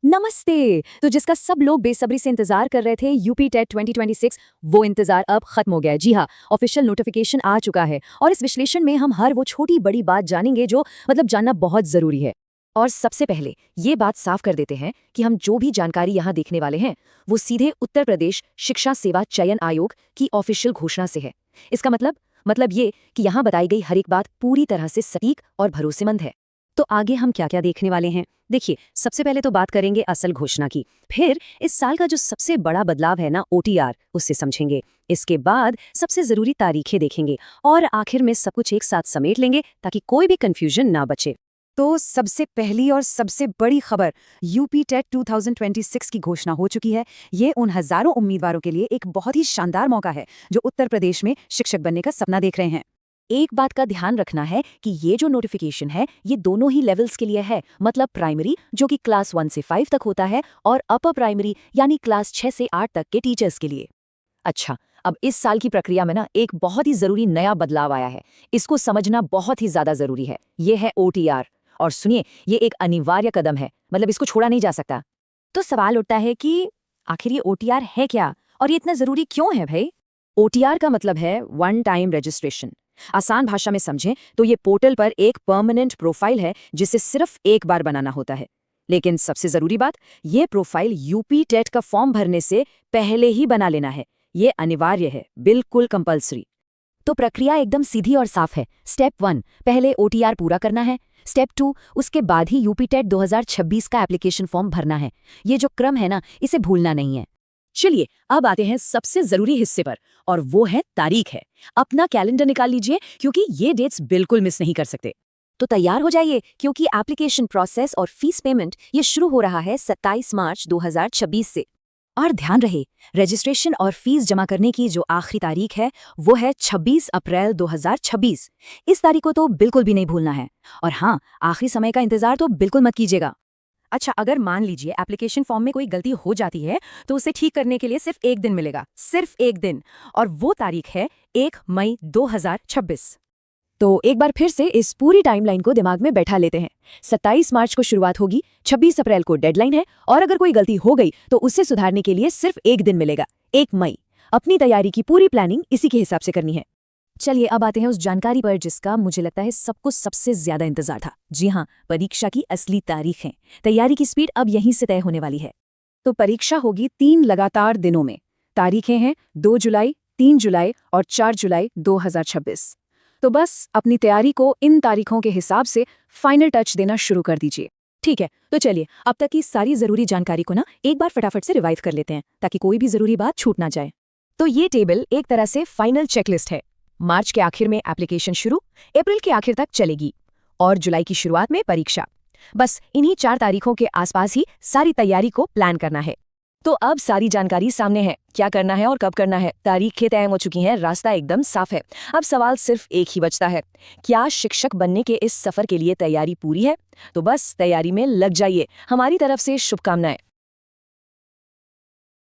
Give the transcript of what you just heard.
नमस्ते। तो जिसका सब लोग बेसब्री से इंतजार कर रहे थे, यूपी टेट 2026, वो इंतजार अब खत्म हो गया है। जी हाँ, ऑफिशियल नोटिफिकेशन आ चुका है और इस विश्लेषण में हम हर वो छोटी बड़ी बात जानेंगे जो जानना बहुत जरूरी है। और सबसे पहले ये बात साफ कर देते हैं कि हम जो भी जानकारी यहाँ देखने वाले हैं वो सीधे उत्तर प्रदेश शिक्षा सेवा चयन आयोग की ऑफिशियल घोषणा से है। इसका मतलब ये कि यहाँ बताई गई हर एक बात पूरी तरह से सटीक और भरोसेमंद है। तो आगे हम क्या क्या देखने वाले हैं? देखिए, सबसे पहले तो बात करेंगे असल घोषणा की। फिर इस साल का जो सबसे बड़ा बदलाव है ना, ओटीआर, उससे समझेंगे। इसके बाद सबसे जरूरी तारीखें देखेंगे और आखिर में सब कुछ एक साथ समेट लेंगे ताकि कोई भी कंफ्यूजन ना बचे। तो सबसे पहली और सबसे बड़ी खबर, यूपी टेट 2026 की घोषणा हो चुकी है। ये उन हजारों उम्मीदवारों के लिए एक बहुत ही शानदार मौका है जो उत्तर प्रदेश में शिक्षक बनने का सपना देख रहे हैं। एक बात का ध्यान रखना है कि ये जो नोटिफिकेशन है ये दोनों ही लेवल्स के लिए है। मतलब प्राइमरी जो कि क्लास 1 से 5 तक होता है और अपर प्राइमरी यानी क्लास 6 से 8 तक के टीचर्स के लिए। अच्छा, अब इस साल की प्रक्रिया में ना एक बहुत ही जरूरी नया बदलाव आया है। इसको समझना बहुत ही ज्यादा जरूरी है। ये है ओटीआर। और सुनिए, ये एक अनिवार्य कदम है, मतलब इसको छोड़ा नहीं जा सकता। तो सवाल उठता है कि आखिर ये ओटीआर है क्या और ये इतना जरूरी क्यों है भाई? ओटीआर का मतलब है वन टाइम रजिस्ट्रेशन। आसान भाषा में समझें तो ये पोर्टल पर एक परमानेंट प्रोफाइल है जिसे सिर्फ एक बार बनाना होता है। लेकिन सबसे जरूरी बात, ये प्रोफाइल यूपी टेट का फॉर्म भरने से पहले ही बना लेना है। ये अनिवार्य है, बिल्कुल कंपल्सरी। तो प्रक्रिया एकदम सीधी और साफ है। स्टेप 1, पहले ओटीआर पूरा करना है। स्टेप 2, उसके बाद ही यूपी टेट 2026 का एप्लीकेशन फॉर्म भरना है। ये जो क्रम है ना, इसे भूलना नहीं है। चलिए अब आते हैं सबसे जरूरी हिस्से पर, और वो है तारीख है। अपना कैलेंडर निकाल लीजिए क्योंकि ये डेट्स बिल्कुल मिस नहीं कर सकते। तो तैयार हो जाइए क्योंकि एप्लीकेशन प्रोसेस और फीस पेमेंट ये शुरू हो रहा है 27 मार्च 2026 से। और ध्यान रहे, रजिस्ट्रेशन और फीस जमा करने की जो आखिरी तारीख है वो है 26 अप्रैल 2026। इस तारीख को तो बिल्कुल भी नहीं भूलना है। और हाँ, आखिरी समय का इंतजार तो बिल्कुल मत कीजिएगा। अच्छा, अगर मान लीजिए एप्लीकेशन फॉर्म में कोई गलती हो जाती है तो उसे ठीक करने के लिए सिर्फ एक दिन मिलेगा, सिर्फ एक दिन। और वो तारीख है 1 मई 2026। तो एक बार फिर से इस पूरी टाइमलाइन को दिमाग में बैठा लेते हैं। 27 मार्च को शुरुआत होगी, 26 अप्रैल को डेडलाइन है, और अगर कोई गलती हो गई तो उसे सुधारने के लिए सिर्फ एक दिन मिलेगा, 1 मई। अपनी तैयारी की पूरी प्लानिंग इसी के हिसाब से करनी है। चलिए अब आते हैं उस जानकारी पर जिसका मुझे लगता है सबको सबसे ज्यादा इंतजार था। जी हाँ, परीक्षा की असली तारीखें। तैयारी की स्पीड अब यहीं से तय होने वाली है। तो परीक्षा होगी 3 लगातार दिनों में। तारीखें हैं 2 जुलाई, 3 जुलाई और 4 जुलाई 2026। तो बस अपनी तैयारी को इन तारीखों के हिसाब से फाइनल टच देना शुरू कर दीजिए। ठीक है, तो चलिए अब तक की सारी जरूरी जानकारी को ना एक बार फटाफट से रिवाइव कर लेते हैं ताकि कोई भी जरूरी बात छूट ना जाए। तो ये टेबल एक तरह से फाइनल चेकलिस्ट है। मार्च के आखिर में एप्लीकेशन शुरू, अप्रैल के आखिर तक चलेगी, और जुलाई की शुरुआत में परीक्षा। बस इन्हीं 4 तारीखों के आसपास ही सारी तैयारी को प्लान करना है। तो अब सारी जानकारी सामने है, क्या करना है और कब करना है। तारीखें तय हो चुकी हैं, रास्ता एकदम साफ है। अब सवाल सिर्फ एक ही बचता है, क्या शिक्षक बनने के इस सफर के लिए तैयारी पूरी है? तो बस तैयारी में लग जाइए। हमारी तरफ से शुभकामनाएं।